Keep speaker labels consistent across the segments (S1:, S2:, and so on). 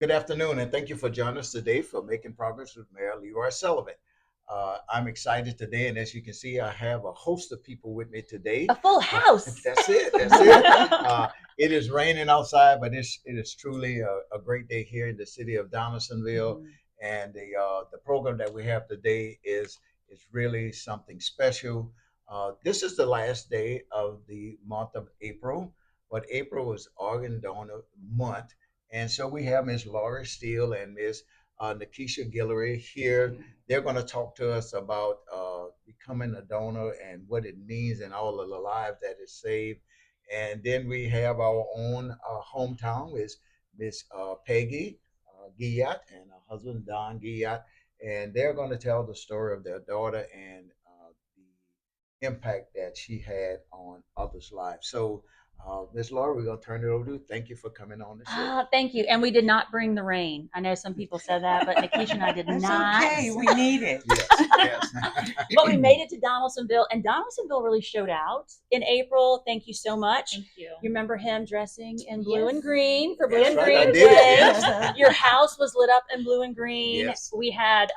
S1: Good afternoon, and thank you for joining us today for Making Progress with Mayor Leroy Sullivan. I'm excited today, and as you can see, I have a host of people with me today.
S2: A full house.
S1: That's it. That's it. It is raining outside, but it is truly a great day here in the city of Donaldsonville, and the program that we have today is really something special. This is the last day of the month of April, but April is Organ Donor Month. And so we have Ms. Laura Steele and Ms. Nakisha Guillory here. They're going to talk to us about becoming a donor and what it means and all of the lives that is saved. And then we have our own hometown is Miss Peggy Guyat and her husband Don Guyat, and they're going to tell the story of their daughter and the impact that she had on others' lives. So, Ms. Laura, we're going to turn it over to you. Thank you for coming on the show.
S2: Thank you. And we did not bring the rain. I know some people said that, but Nikisha and I did
S3: That's
S2: not.
S3: okay. We need it.
S1: Yes, yes.
S2: But we made it to Donaldsonville, and Donaldsonville really showed out in April. Thank you so much.
S4: Thank you.
S2: You remember him dressing in blue and green for Blue
S1: That's
S2: and
S1: right, I
S2: Green
S1: did it,
S2: Day.
S1: yes.
S2: Your house was lit up in blue and green.
S1: Yes.
S2: We had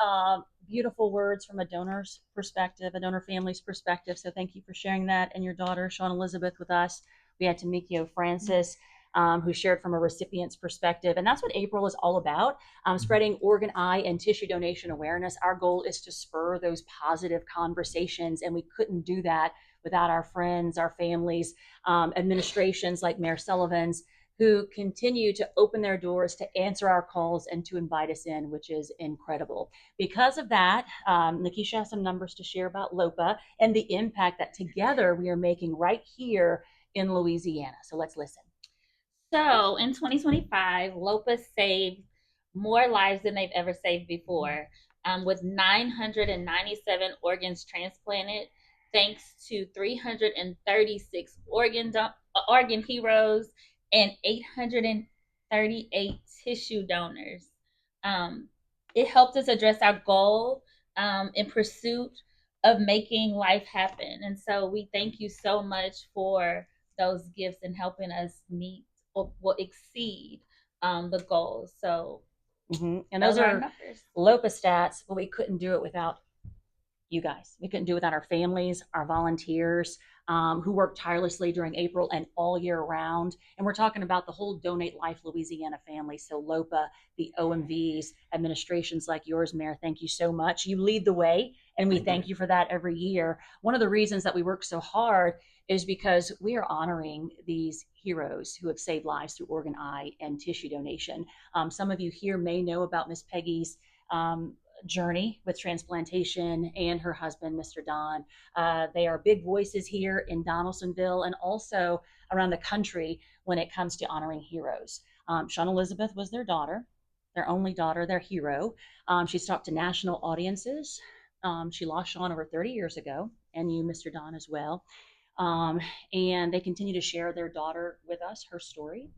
S2: beautiful words from a donor's perspective, a donor family's perspective. So thank you for sharing that, and your daughter, Sean Elizabeth, with us. We had Tamikio Francis, who shared from a recipient's perspective. And that's what April is all about, spreading organ, eye, and tissue donation awareness. Our goal is to spur those positive conversations, and we couldn't do that without our friends, our families, administrations like Mayor Sullivan's, who continue to open their doors to answer our calls and to invite us in, which is incredible. Because of that, Nikisha has some numbers to share about LOPA and the impact that together we are making right here in Louisiana. So let's listen.
S4: So in 2025, LOPA saved more lives than they've ever saved before, with 997 organs transplanted, thanks to 336 organ heroes and 838 tissue donors. It helped us address our goal in pursuit of making life happen. And so we thank you so much for those gifts and helping us meet or will exceed the goals. So,
S2: and those are
S4: numbers.
S2: LOPA stats, but we couldn't do it without you guys. We couldn't do it without our families, our volunteers, who work tirelessly during April and all year round. And we're talking about the whole Donate Life Louisiana family. So LOPA, the OMVs, administrations like yours, Mayor, thank you so much. You lead the way, and we thank you for that every year. One of the reasons that we work so hard is because we are honoring these heroes who have saved lives through organ, eye, and tissue donation. Some of you here may know about Miss Peggy's journey with transplantation and her husband, Mr. Don. They are big voices here in Donaldsonville and also around the country when it comes to honoring heroes. Sean Elizabeth was their daughter, their only daughter, their hero. She's talked to national audiences. She lost Sean over 30 years ago, and you, Mr. Don, as well. And they continue to share their daughter with us, her story,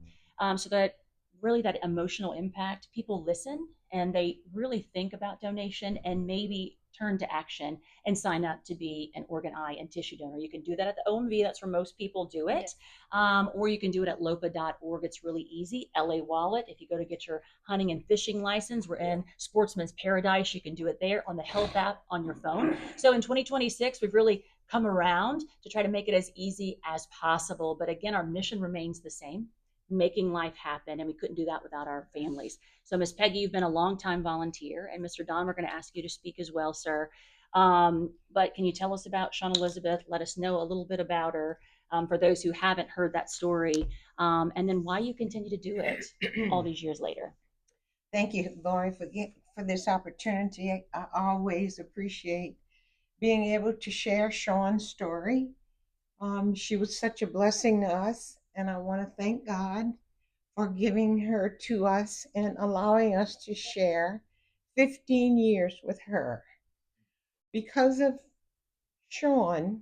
S2: so that really that emotional impact, people listen and they really think about donation and maybe turn to action and sign up to be an organ, eye, and tissue donor. You can do that at the OMV. That's where most people do it. Or you can do it at lopa.org. It's really easy. LA Wallet. If you go to get your hunting and fishing license, we're in Sportsman's Paradise. You can do it there on the health app on your phone. So in 2026, we've really come around to try to make it as easy as possible. But again, our mission remains the same, making life happen, and we couldn't do that without our families. So Miss Peggy, you've been a longtime volunteer, and Mr. Don, we're going to ask you to speak as well, sir. But can you tell us about Sean Elizabeth? Let us know a little bit about her, for those who haven't heard that story, and then why you continue to do it all these years later.
S3: Thank you, Laurie, for this opportunity. I always appreciate being able to share Sean's story. She was such a blessing to us, and I want to thank God for giving her to us and allowing us to share 15 years with her. Because of Sean,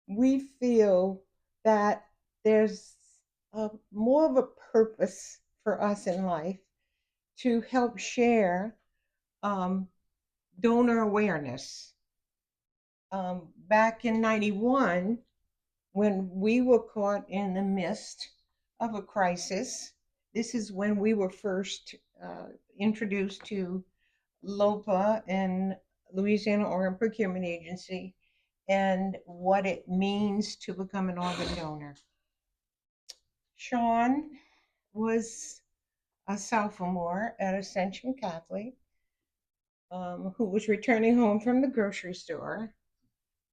S3: we feel that there's more of a purpose for us in life to help share donor awareness. Back in 91, when we were caught in the midst of a crisis This is when we were first introduced to LOPA and Louisiana Organ Procurement Agency and what it means to become an organ donor. Sean was a sophomore at Ascension Catholic who was returning home from the grocery store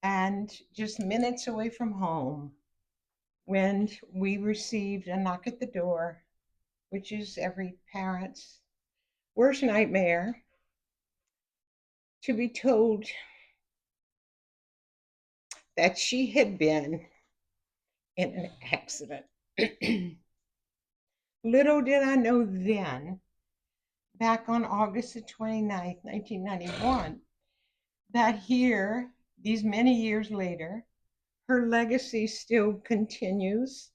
S3: and just minutes away from home when we received a knock at the door, which is every parent's worst nightmare, to be told that she had been in an accident. Little did I know then, back on August the 29th, 1991, that here, these many years later, her legacy still continues.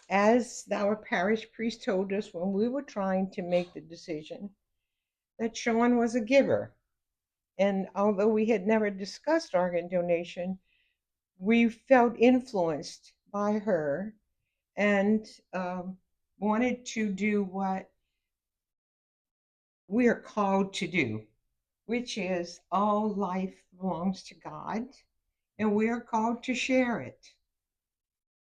S3: As our parish priest told us when we were trying to make the decision, that Sean was a giver. And although we had never discussed organ donation, we felt influenced by her and wanted to do what we are called to do, which is all life belongs to God, and we are called to share it.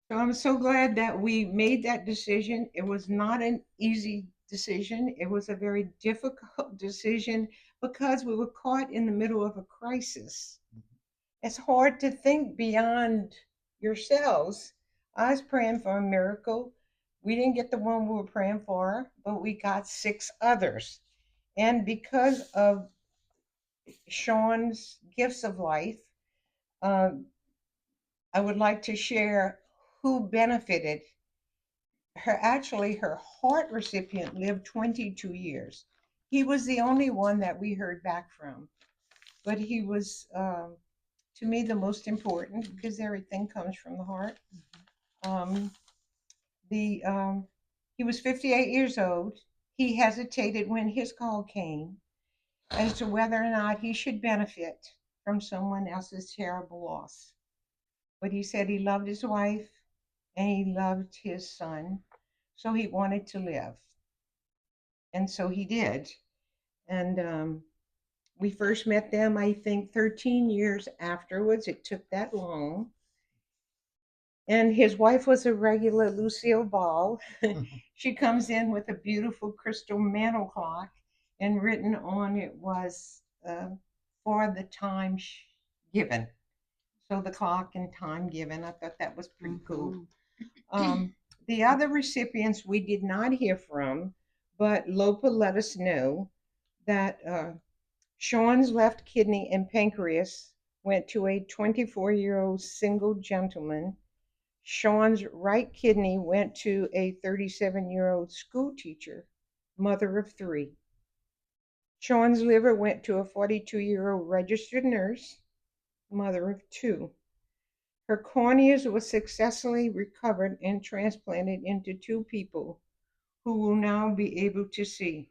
S3: So I'm so glad that we made that decision. It was not an easy decision. It was a very difficult decision because we were caught in the middle of a crisis. It's hard to think beyond yourselves. I was praying for a miracle. We didn't get the one we were praying for, but we got 6 others. And because of Sean's gifts of life, um, I would like to share who benefited. Her heart recipient lived 22 years. He was the only one that we heard back from, but he was, to me, the most important because everything comes from the heart. Um, he was 58 years old. He hesitated when his call came as to whether or not he should benefit from someone else's terrible loss. But he said he loved his wife and he loved his son, so he wanted to live. And so he did. And we first met them, I think, 13 years afterwards. It took that long. And his wife was a regular Lucille Ball. She comes in with a beautiful crystal mantel clock, and written on it was for the time given. So the clock and time given. I thought that was pretty cool. The other recipients we did not hear from, but LOPA let us know that Sean's left kidney and pancreas went to a 24-year-old single gentleman. Sean's right kidney went to a 37-year-old school teacher, mother of 3. Sean's liver went to a 42-year-old registered nurse, mother of 2. Her corneas were successfully recovered and transplanted into 2 people who will now be able to see.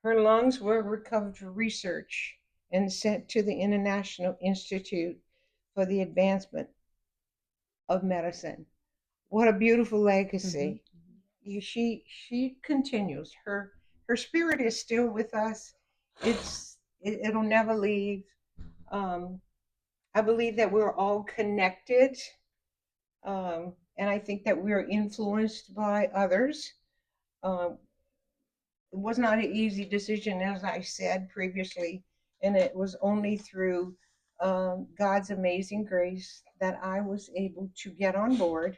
S3: Her lungs were recovered for research and sent to the International Institute for the Advancement of Medicine. What a beautiful legacy. She continues. Her spirit is still with us. It'll never leave. I believe that we're all connected, and I think that we're influenced by others. It was not an easy decision, as I said previously, and it was only through God's amazing grace that I was able to get on board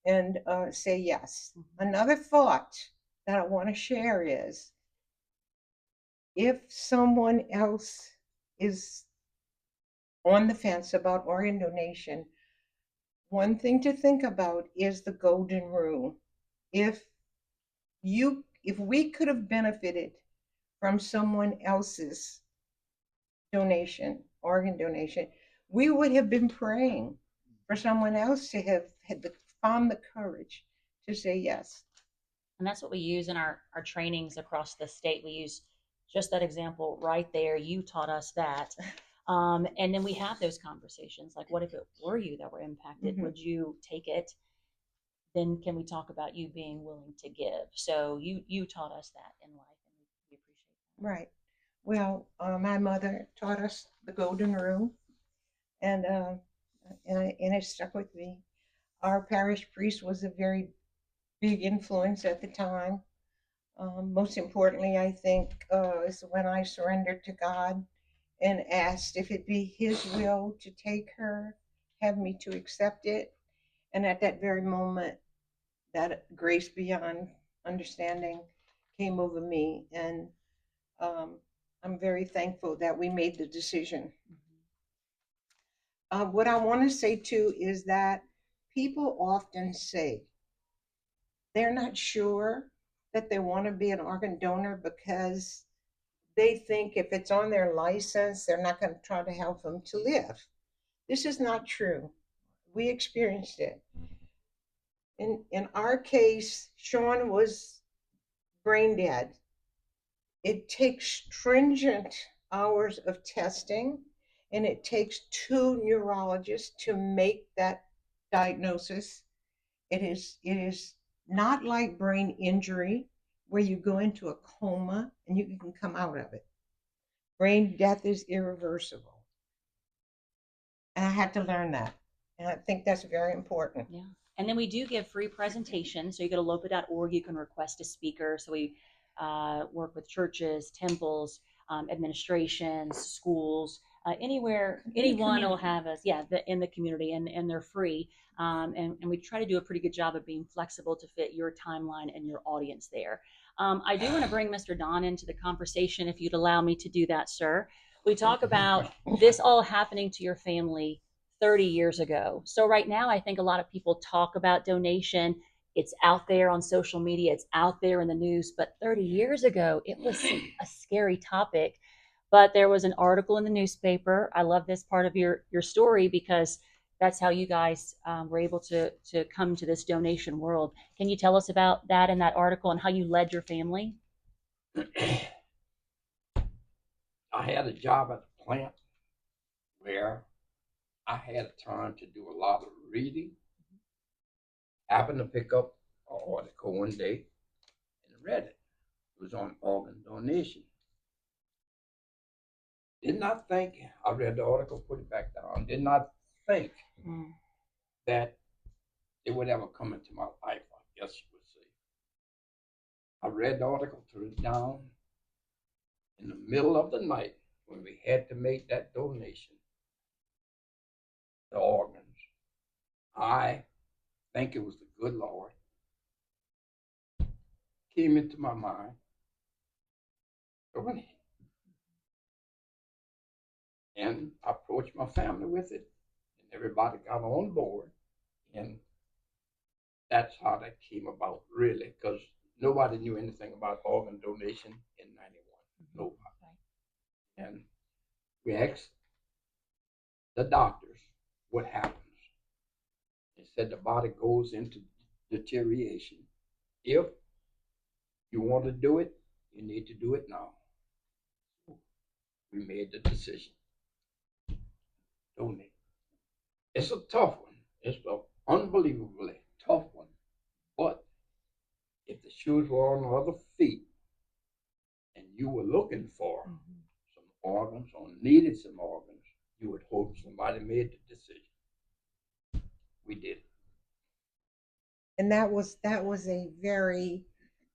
S3: and say yes. Another thought that I want to share is if someone else is on the fence about organ donation, one thing to think about is the golden rule. If we could have benefited from someone else's organ donation, we would have been praying for someone else to have found the courage to say yes.
S2: And that's what we use in our trainings across the state. We use just that example right there. You taught us that. And then we have those conversations like, what if it were you that were impacted? Would you take it? then can we talk about you being willing to give? So you taught us that in life, and we appreciate that.
S3: Right. Well, my mother taught us the golden rule, and and it stuck with me. Our parish priest was a very big influence at the time. Most importantly, I think, is when I surrendered to God and asked if it be His will to take her, have me to accept it. And at that very moment, that grace beyond understanding came over me. And um, I'm very thankful that we made the decision. What I want to say too is that people often say they're not sure that they want to be an organ donor because they think if it's on their license, they're not going to try to help them to live. This is not true. We experienced it. In our case, Sean was brain dead. It takes stringent hours of testing, and it takes two neurologists to make that diagnosis. It is not like brain injury where you go into a coma and you can come out of it. Brain death is irreversible. And I had to learn that. And I think that's very important.
S2: Yeah. And then we do give free presentations. So you go to lopa.org, you can request a speaker. So we work with churches, temples, administrations, schools, anywhere, anyone will have us, yeah, in the community, and they're free. And we try to do a pretty good job of being flexible to fit your timeline and your audience there. I do want to bring Mr. Don into the conversation, if you'd allow me to do that, sir. We talk about this all happening to your family 30 years ago. So right now, I think a lot of people talk about donation. It's out there on social media, it's out there in the news. But 30 years ago, it was a scary topic. But there was an article in the newspaper. I love this part of your story because that's how you guys were able to come to this donation world. Can you tell us about that in that article and how you led your family?
S5: I had a job at the plant where I had time to do a lot of reading. Happened to pick up an article one day and read it. It was on organ donation. Did not think, I read the article, put it back down, did not think that it would ever come into my life, I guess you would say. I read the article, threw it down. In the middle of the night, when we had to make that donation, the organs, I think it was the good Lord, came into my mind. And I approached my family with it, and everybody got on board. And that's how that came about, really, because nobody knew anything about organ donation in 91. Nobody. And we asked the doctors what happens. They said the body goes into deterioration. If you want to do it, you need to do it now. We made the decision. Donate. It's a tough one. It's an unbelievably tough one. But if the shoes were on the other feet and you were looking for some organs or needed some organs, you would hope somebody made the decision. We did.
S3: And that was a very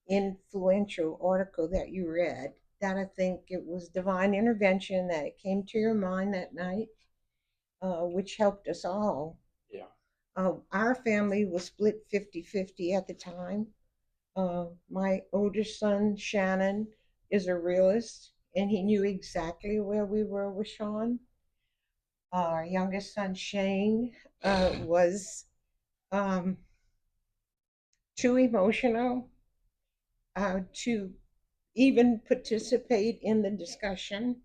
S3: influential article that you read. That I think it was divine intervention that it came to your mind that night, which helped us all.
S5: Yeah.
S3: Our family was split 50-50 at the time. My oldest son, Shannon, is a realist, and he knew exactly where we were with Sean. Our youngest son, Shane, was too emotional to even participate in the discussion,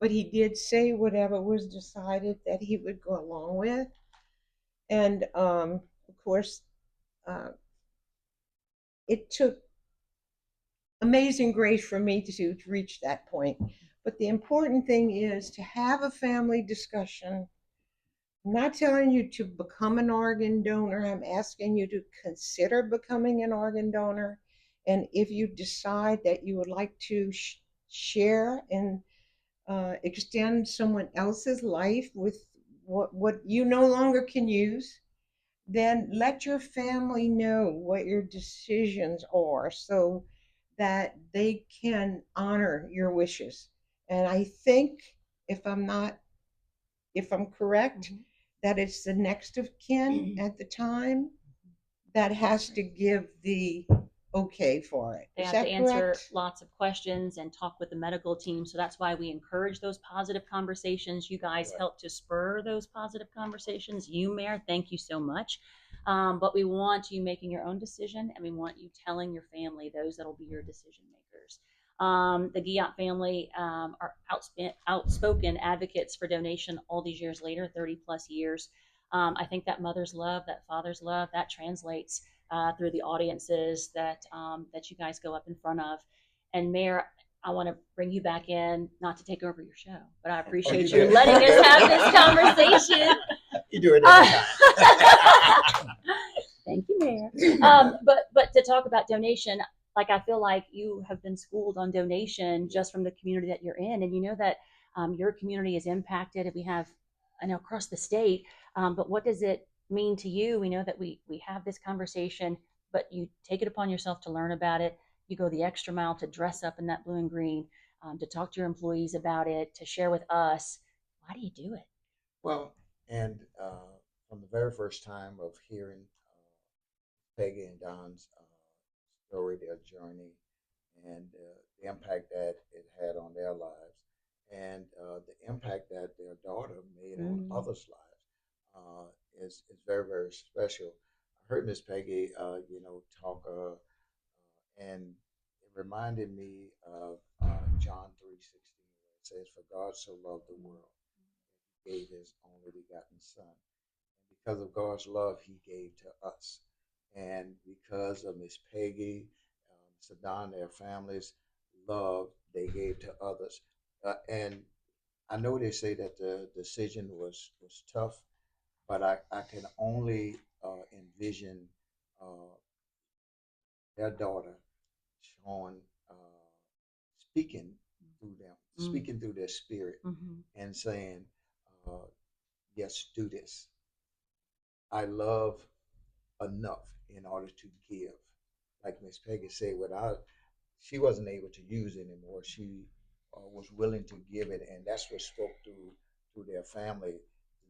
S3: but he did say whatever was decided that he would go along with. And of course, it took amazing grace for me to reach that point. But the important thing is to have a family discussion I'm not telling you to become an organ donor. I'm asking you to consider becoming an organ donor. And if you decide that you would like to share and extend someone else's life with what you no longer can use, then let your family know what your decisions are so that they can honor your wishes. And I think, if I'm not, if I'm correct, that it's the next of kin at the time that has to give the okay for it.
S2: They
S3: Is
S2: have to
S3: that
S2: answer
S3: correct?
S2: lots of questions and talk with the medical team. So that's why we encourage those positive conversations. You guys
S1: Right.
S2: help to spur those positive conversations. You, Mayor, thank you so much. But we want you making your own decision, and we want you telling your family, those that'll be your decision makers. The Guillot family are outspoken advocates for donation all these years later, 30 plus years. I think that mother's love, that father's love, that translates through the audiences that you guys go up in front of. And Mayor, I want to bring you back in, not to take over your show, but I appreciate you letting us have this conversation.
S1: You do it every time.
S2: Thank you, Mayor. But to talk about donation, like I feel like you have been schooled on donation just from the community that you're in, and you know that your community is impacted. And we have, I know, across the state. But what does it mean to you? We know that we have this conversation, but you take it upon yourself to learn about it. You go the extra mile to dress up in that blue and green, to talk to your employees about it, to share with us. Why do you do it?
S1: Well, and from the very first time of hearing Peggy and Don's story, their journey, and the impact that it had on their lives, and the impact that their daughter made on others' lives, is very, very special. I heard Miss Peggy, talk, and it reminded me of John 3:16, where it says, "For God so loved the world, He gave His only begotten Son." Because of God's love, He gave to us. And because of Miss Peggy, Sadan, their families' love, they gave to others. And I know they say that the decision was tough, but I can only envision uh, their daughter, Sean, speaking through them, speaking through their spirit, and saying, uh, yes, do this. I love enough in order to give. Like Miss Peggy said, without she wasn't able to use anymore. She was willing to give it, and that's what spoke through their family.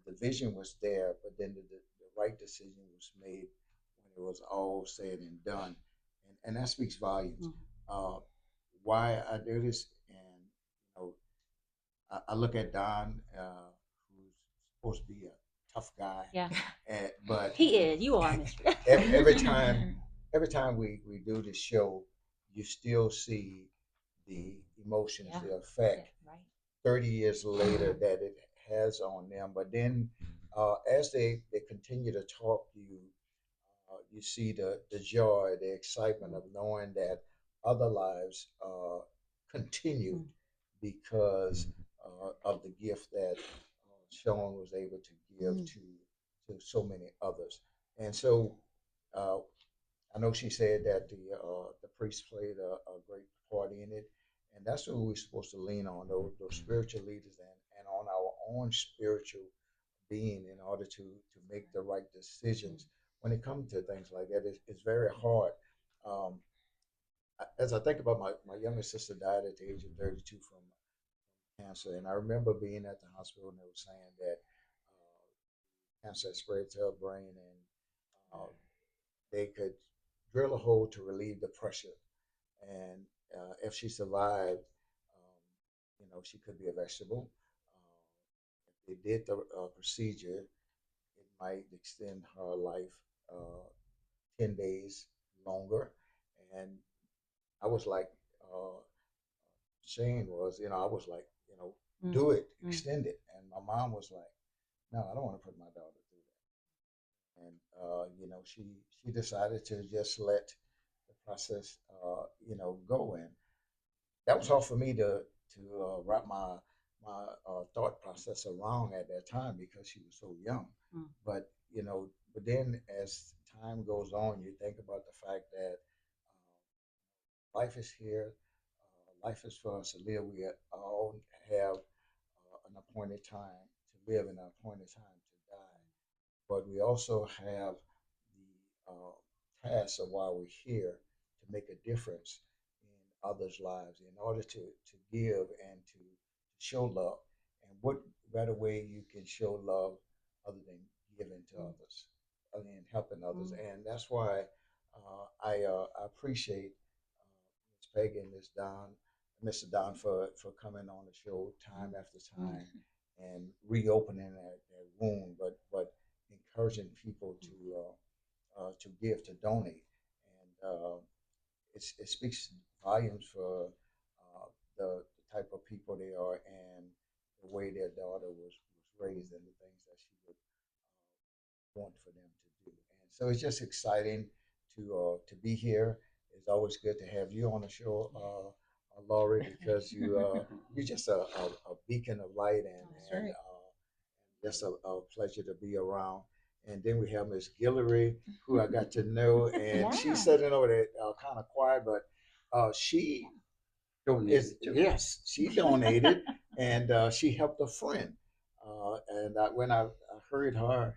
S1: The vision was there, but then the right decision was made when it was all said and done, and that speaks volumes. Uh, why I do this, and I look at Don, who's supposed to be a tough guy,
S2: Yeah,
S1: but
S2: he is. You are, Mr.
S1: every time we do the show, you still see the emotions,
S2: Yeah.
S1: the effect
S2: Right.
S1: 30 years later that it has on them. But then as they continue to talk, you see the joy, the excitement of knowing that other lives continued because of the gift that Sean was able to give to so many others. And so uh, I know she said that the priest played a great part in it, and that's what we're supposed to lean on those spiritual leaders and on our own spiritual being in order to make the right decisions. When it comes to things like that, it's very hard. Um, as I think about my younger sister died at the age of 32 from cancer, and I remember being at the hospital and they were saying that cancer spread to her brain and they could drill a hole to relieve the pressure. And if she survived, she could be a vegetable. If they did the procedure, it might extend her life uh, 10 days longer. And I was like, Shane was, I was like, do it, extend it. And my mom was like, no, I don't want to put my daughter through that. And, she decided to just let the process, go. And that was hard for me to wrap my thought process around at that time because she was so young.
S2: Mm.
S1: But but then as time goes on, you think about the fact that life is here. Life is for us to live. We all have an appointed time to live and an appointed time to die. But we also have the task of why we're here to make a difference in others' lives in order to give and to show love. And what better way you can show love other than giving to others, other than helping others? And that's why I appreciate Ms. Peggy and Ms. Don, Mr. Don for coming on the show time after time and reopening that wound, but encouraging people to give, to donate, and it speaks volumes for the type of people they are and the way their daughter was raised and the things that she would want for them to do. And so it's just exciting to be here. It's always good to have you on the show, Laurie, because you're just a beacon of light
S3: That's right.
S1: just a pleasure to be around. And then we have Miss Guillory, who I got to know, and
S2: Yeah.
S1: she's sitting over there kind of quiet, but she
S5: Donated to me.
S1: yes, she donated, and she helped a friend. And when I heard her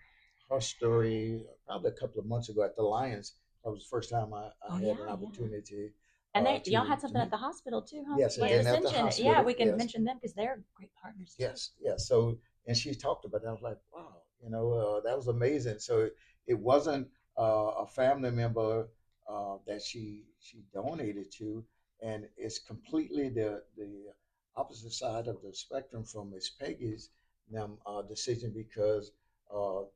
S1: story probably a couple of months ago at the Lions, that was the first time I
S2: Oh,
S1: had
S2: yeah,
S1: an
S2: yeah.
S1: opportunity.
S2: And y'all
S1: to
S2: had something
S1: meet.
S2: at the hospital too, huh?
S1: Yes, and
S2: Like
S1: then at the
S2: Ascension. Yeah,
S1: hospital,
S2: we can
S1: yes.
S2: mention them because they're great partners too.
S1: Yes, yes. So, and she talked about it. I was like, wow, that was amazing. So it wasn't a family member that she donated to, and it's completely the opposite side of the spectrum from Miss Peggy's decision because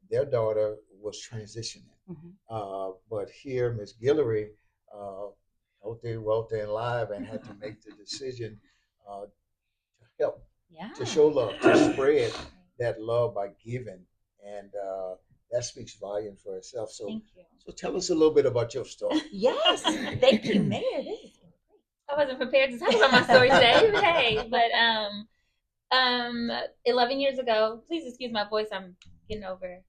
S1: their daughter was transitioning.
S2: Mhm.
S1: But here, Miss Guillory, uh, healthy, wealthy, and live, and had to make the decision to help,
S2: Yeah.
S1: to show love, to spread that love by giving, and that speaks volume for itself. So,
S4: Thank you.
S1: so tell us a little bit about your story.
S2: Yes. Thank you, Mayor. This is great.
S4: I wasn't prepared to talk about my story today. Hey, but 11 years ago, please excuse my voice. I'm getting over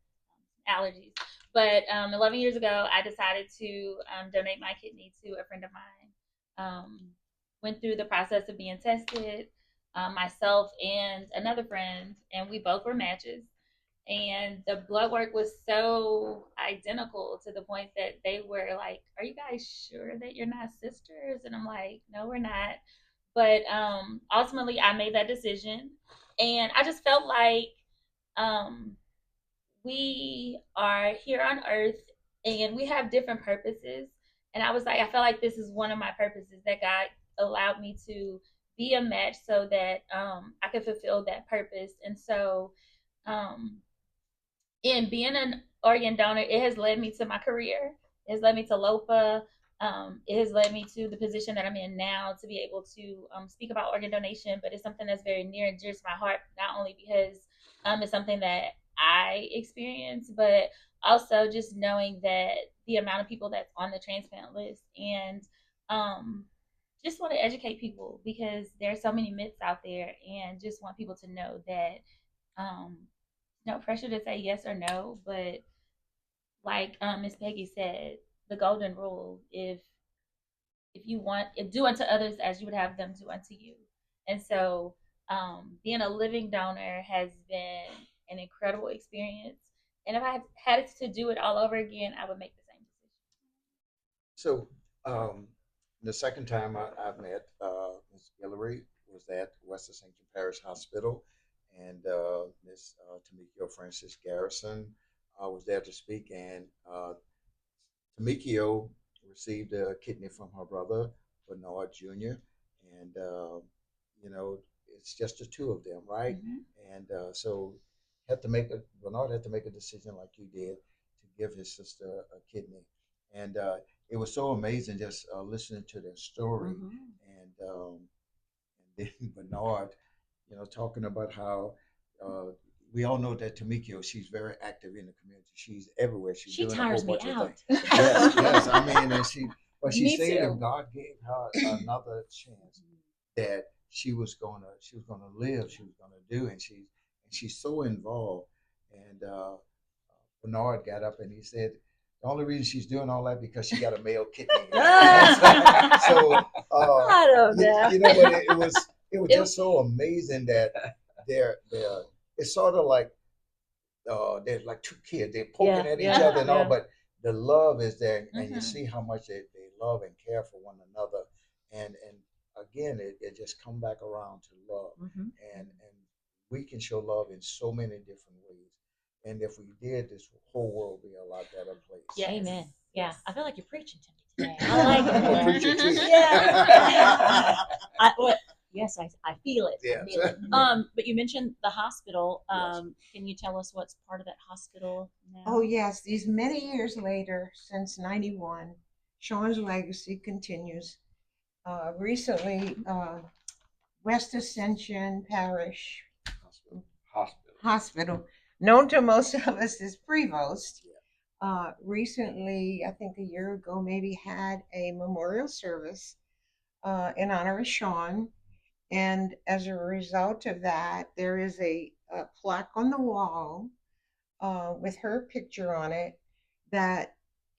S4: allergies. But 11 years ago, I decided to donate my kidney to a friend of mine. Went through the process of being tested, myself and another friend, and we both were matches. And the blood work was so identical to the point that they were like, "Are you guys sure that you're not sisters?" And I'm like, "No, we're not." But ultimately, I made that decision, and I just felt like um, we are here on earth and we have different purposes. And I was like, I felt like this is one of my purposes that God allowed me to be a match so that I could fulfill that purpose. And so, um, in being an organ donor, it has led me to my career. It has led me to LOPA. It has led me to the position that I'm in now to be able to speak about organ donation, but it's something that's very near and dear to my heart, not only because it's something that I experience, but also just knowing that the amount of people that's on the transplant list and just want to educate people because there's so many myths out there and just want people to know that um, no pressure to say yes or no, but like Miss Peggy said, the golden rule: if you want, if do unto others as you would have them do unto you. And so, being a living donor has been an incredible experience. And if I had to do it all over again, I would make the same decision.
S1: So, the second time I met Ms. Guillory was at West Ascension Parish Hospital, and Ms. Tamikio Francis Garrison was there to speak, and Tamikio received a kidney from her brother, Bernard Jr., and it's just the two of them, right?
S2: Mhm.
S1: And so Bernard had to make a decision like you did to give his sister a kidney, and it was so amazing just listening to their story,
S2: Mhm.
S1: and then Bernard, talking about how uh, we all know that Tamikio, she's very active in the community. She's everywhere. She's
S2: She
S1: doing a whole
S2: tires me
S1: bunch of
S2: out.
S1: things. Yes, yes. I mean, but she
S4: Me
S1: said
S4: too.
S1: if God gave her another chance, that she was gonna live, she was gonna do, and she's so involved. And Bernard got up and he said the only reason she's doing all that because she got a male kidney. So
S2: I don't know.
S1: you know, but it was just so amazing that they're it's sort of like there's like two kids, they're poking
S2: Yeah,
S1: at each
S2: yeah,
S1: other and all,
S2: yeah.
S1: but the love is there, and you
S4: Mhm.
S1: see how much they love and care for one another, and again, it just come back around to love,
S2: Mhm.
S1: and we can show love in so many different ways, and if we did, this whole world would be a lot better place.
S2: Yeah,
S4: Yes.
S2: amen. Yeah,
S4: Yes.
S2: I feel like you're preaching to me today. I like
S1: I'm a
S2: it.
S1: preacher too.
S2: Yeah. Yes, I feel it. I
S1: Yeah.
S2: feel it. But you mentioned the hospital.
S1: Yes.
S2: Can you tell us what's part of that hospital now?
S3: Oh, yes, these many years later, since 91, Sean's legacy continues. Recently, West Ascension Parish Hospital, known to most of us as Prevost, recently, I think a year ago, maybe had a memorial service in honor of Sean. And as a result of that, there is a plaque on the wall with her picture on it that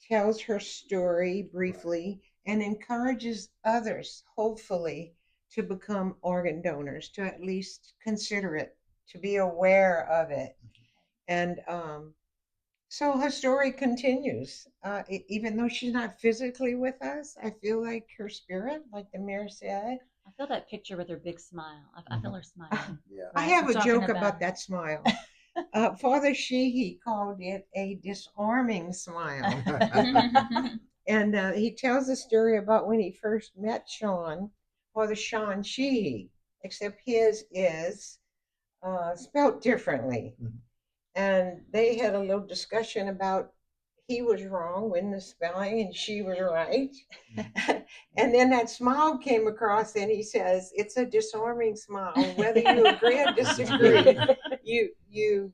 S3: tells her story briefly and encourages others, hopefully, to become organ donors, to at least consider it, to be aware of it. And so her story continues. Even though she's not physically with us, I feel like her spirit, like the mayor said.
S2: I feel that picture with her big smile. I feel her smiling.
S1: Yeah.
S3: I
S2: Right,
S3: have
S2: we're
S3: a
S2: talking
S3: joke
S2: about
S3: about
S2: her.
S3: that smile. Father Sheehy called it a disarming smile. And he tells a story about when he first met Sean, Father Sean Sheehy, except his is spelt differently.
S1: Mhm.
S3: And they had a little discussion about he was wrong when the spelling and she was right. And then that smile came across and he says, it's a disarming smile. Whether you agree or disagree, you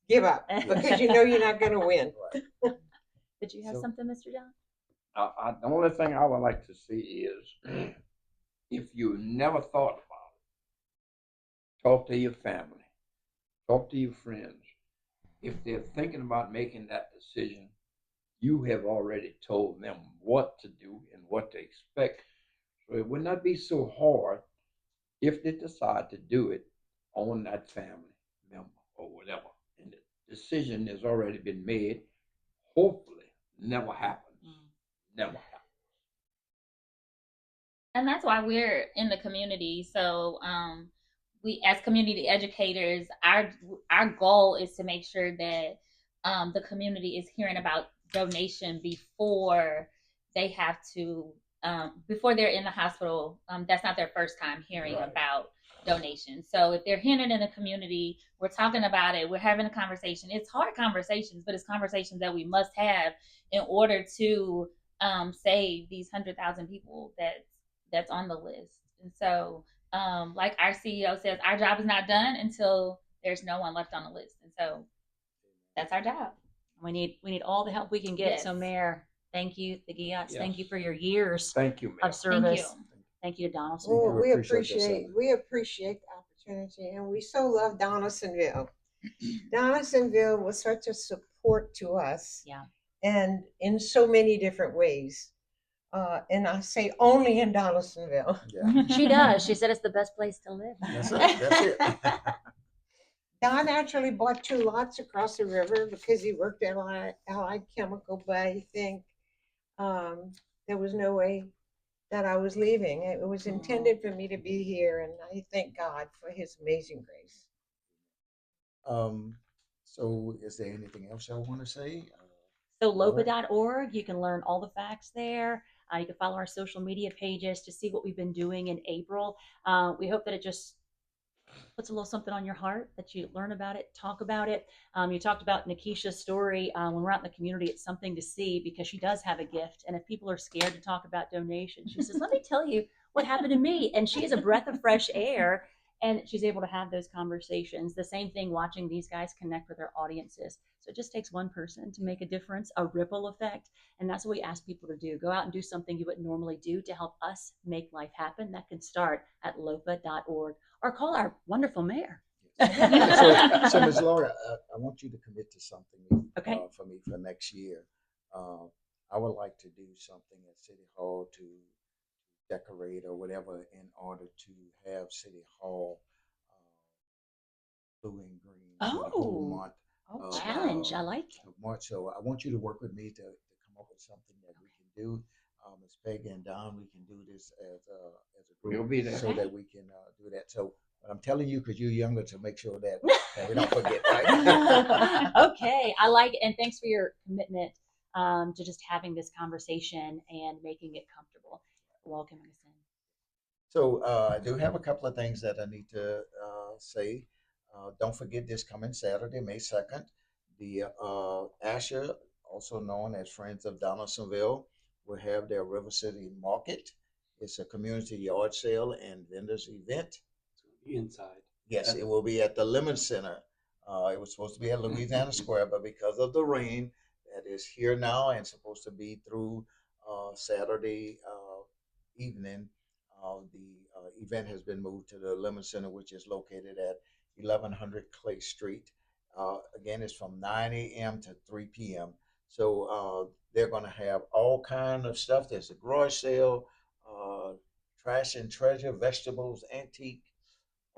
S3: give up because you know you're not going to win.
S1: Right.
S2: Did you have
S5: So-
S2: something, Mr. John?
S5: The only thing I would like to see is if you never thought about it, talk to your family, talk to your friends. If they're thinking about making that decision, you have already told them what to do and what to expect. So it would not be so hard if they decide to do it on that family member or whatever. And the decision has already been made. Hopefully, never happens. Never happens.
S4: And that's why we're in the community. So we, as community educators, our goal is to make sure that the community is hearing about donation before they have to, before they're in the hospital. That's not their first time hearing
S1: Right.
S4: about donation. So if they're hearing it in the community, we're talking about it, we're having a conversation. It's hard conversations, but it's conversations that we must have in order to save these 100,000 people that's on the list. And so, like our CEO says, our job is not done until there's no one left on the list. And so that's our job.
S2: We need all the help we can get.
S4: Yes.
S2: So, Mayor, thank you, the Giots.
S5: Yes.
S2: Thank you for your years
S5: Thank you, Mayor.
S2: of service.
S4: Thank you.
S2: Thank you to Donaldson.
S3: Well,
S1: We
S3: we
S1: appreciate
S3: appreciate the opportunity, and we so love Donaldsonville. Donaldsonville was such a support to us,
S2: Yeah.
S3: and in so many different ways. And I say only in Donaldsonville.
S1: Yeah.
S2: She does. She said it's the best place to live.
S1: That's it. That's it.
S3: Don actually bought 2 lots across the river because he worked at Allied Chemical, but I think there was no way that I was leaving. It was intended for me to be here, and I thank God for His amazing grace.
S1: So is there anything else y'all want to say?
S2: So
S1: All right.
S2: LOPA.org, you can learn all the facts there. You can follow our social media pages to see what we've been doing in April. We hope that it just puts a little something on your heart, that you learn about it, talk about it. You talked about Nikisha's story. When we're out in the community, it's something to see because she does have a gift. And if people are scared to talk about donations, she says, let me tell you what happened to me. And she is a breath of fresh air. And she's able to have those conversations. The same thing watching these guys connect with their audiences. So it just takes one person to make a difference, a ripple effect. And that's what we ask people to do. Go out and do something you wouldn't normally do to help us make life happen. That can start at lopa.org or call our wonderful mayor.
S1: So Ms. Laura, I want you to commit to something
S2: Okay.
S1: for me for next year. I would like to do something at City Hall to decorate or whatever in order to have City Hall blue and green for the whole month.
S2: Challenge. I like it.
S1: Of March. So I want you to work with me to come up with something that we can do. Ms. Peggy and Don, we can do this as a group.
S5: We'll be there.
S1: So that we can do that. So but I'm telling you because you're younger to make sure that we don't forget, right?
S2: Okay, I like it, and thanks for your commitment to just having this conversation and making it comfortable. Welcoming us in.
S1: So I do have a couple of things that I need to say. Don't forget this coming Saturday, May 2nd, the Asher, also known as Friends of Donaldsonville, will have their River City Market. It's a community yard sale and vendors event.
S6: Inside.
S1: Yes, it will be at the Lemon Center. It was supposed to be at Louisiana Square, but because of the rain that is here now and supposed to be through Saturday evening, the event has been moved to the Lemon Center, which is located at 1100 Clay Street. Again, it's from 9 a.m. to 3 p.m. So they're going to have all kind of stuff. There's a garage sale, trash and treasure, vegetables, antique,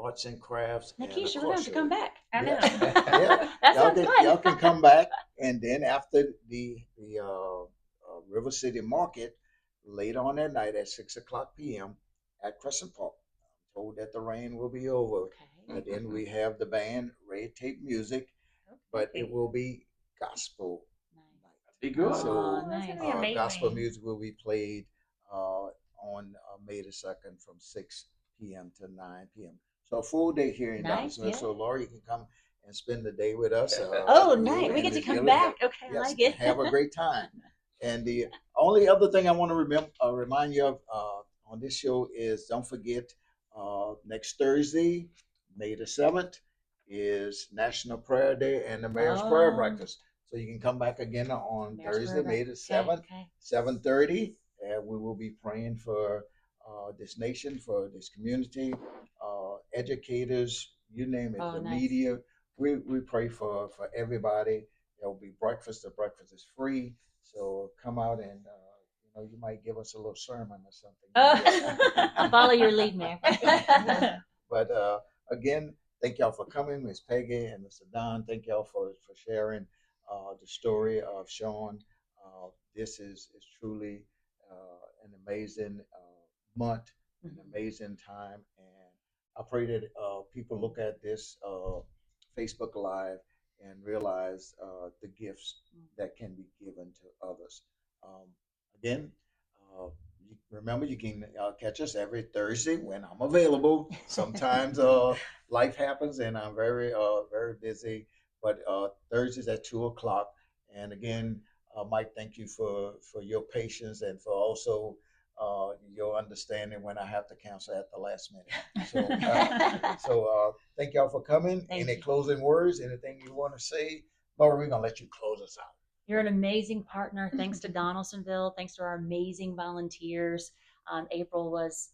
S1: arts and crafts.
S2: Nikisha, we're going to have to come back.
S4: I know.
S1: Yeah.
S2: That sounds fun.
S1: Y'all can come back, and then after the River City Market, later on that night at 6 o'clock p.m. at Crescent Park. I'm told that the rain will be over,
S2: Okay.
S1: and then we have the band Red Tape Music, but it will be gospel night.
S5: Be good.
S1: So
S4: That's gonna be amazing.
S1: gospel music will be played on May the 2nd from 6 p.m. to 9 p.m. So a full day here in
S2: Nice,
S1: Donaldsonville.
S2: yeah.
S1: So Laura, you can come and spend the day with us.
S2: Oh,
S1: you
S2: nice. We
S1: and
S2: get to
S1: Miss
S2: come
S1: Gillis.
S2: back. Okay, I
S1: Yes,
S2: like it.
S1: have a great time. And the only other thing I want to remind you of on this show is don't forget next Thursday, May the 7th, is National Prayer Day and the Mayor's Prayer
S2: Oh.
S1: Breakfast. So you can come back again on
S2: Mayor's
S1: Thursday,
S2: Prayer
S1: May the
S2: Breakfast. Okay,
S1: 7th,
S2: okay.
S1: 7:30, and we will be praying for this nation, for this community, educators, you name it,
S2: Oh,
S1: the
S2: nice.
S1: media. We pray for everybody. There will be breakfast. The breakfast is free, so come out and you might give us a little sermon or something.
S2: I'll follow your lead, Mayor.
S1: But again, thank y'all for coming, Miss Peggy and Mr. Don. Thank y'all for sharing the story of Sean. This is truly an amazing month, an amazing time, and I pray that people look at this Facebook Live and realize the gifts that can be given to others. Again, remember you can catch us every Thursday when I'm available. Sometimes life happens and I'm very busy, but Thursdays at 2 o'clock. And again, Mike, thank you for your patience and for also your understanding when I have to cancel at the last minute. So thank y'all for coming.
S2: Thank
S1: Any
S2: you.
S1: closing words? Anything you want to say? Laura, we're gonna let you close us out.
S2: You're an amazing partner. Thanks to Donaldsonville. Thanks to our amazing volunteers. April was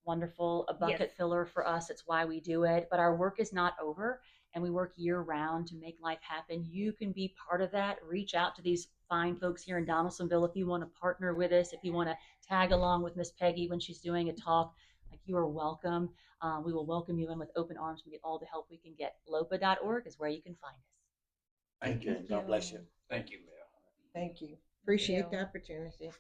S2: wonderful, a bucket
S4: Yes.
S2: filler for us. It's why we do it. But our work is not over, and we work year round to make life happen. You can be part of that. Reach out to these fine folks here in Donaldsonville if you want to partner with us, if you want to tag along with Miss Peggy when she's doing a talk. Like, you are welcome. We will welcome you in with open arms. We get all the help we can get. LOPA.org is where you can find us.
S1: Thank you. God bless you.
S5: Thank you, Mayor.
S3: Thank you. Appreciate
S4: you.
S3: the opportunity.